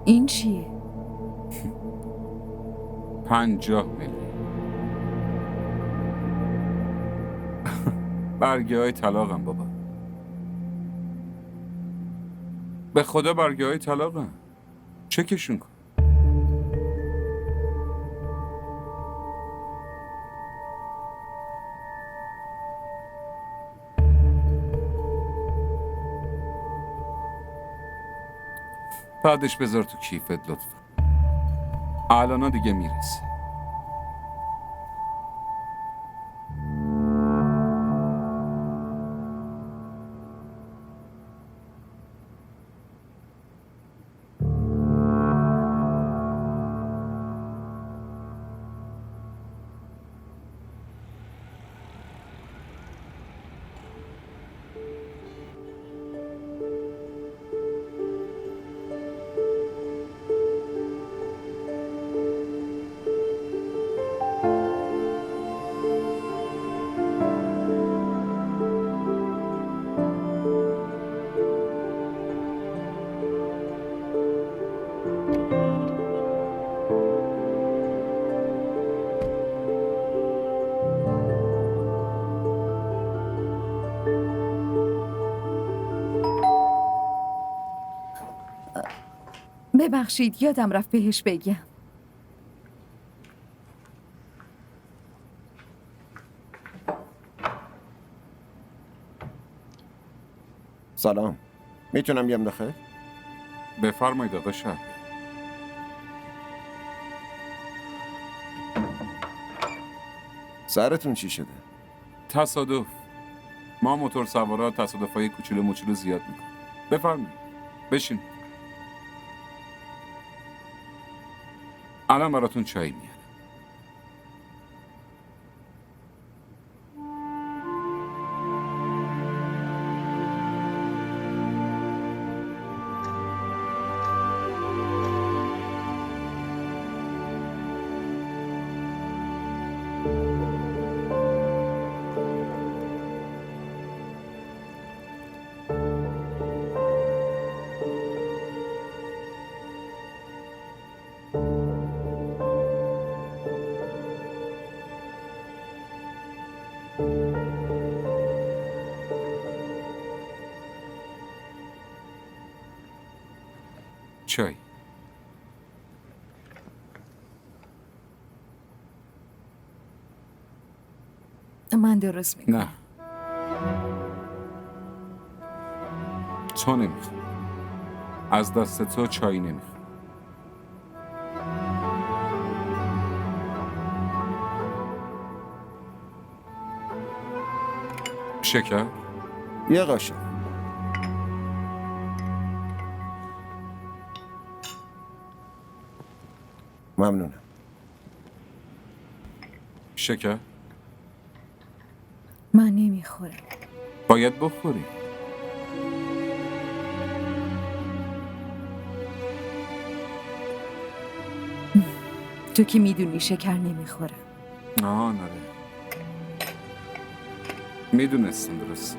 این چیه؟ 50 میلیون. برگه های طلاقم بابا. به خدا برگه های طلاقم. چکشون کن. بعدش بذار تو کیفت لطفا. الان دیگه میرسه. ببخشید یادم رفت بهش بگم. سلام. میتونم بیام داخل؟ بفرمایید آقا شهر. سرتون چی شده؟ تصادف. ما موتور سوارا تصادفای کوچولو موچولو زیاد میکنیم. بفرمایید. بشین. الان براتون چای میارم. چای. من درست میکنم. نه. تو نمیخوای. از دست تو چای نمیخوای. شکر؟ یه قاشق. ممنونم. شکر؟ من نمیخورم. باید بخوری. تو که میدونی شکر نمیخورم. نره. میدونستم درست.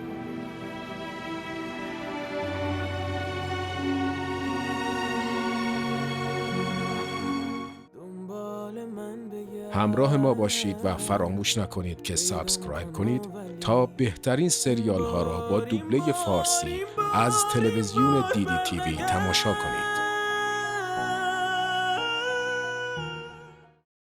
همراه ما باشید و فراموش نکنید که سابسکرایب کنید تا بهترین سریال ها را با دوبله فارسی از تلویزیون دیدی تیوی تماشا کنید.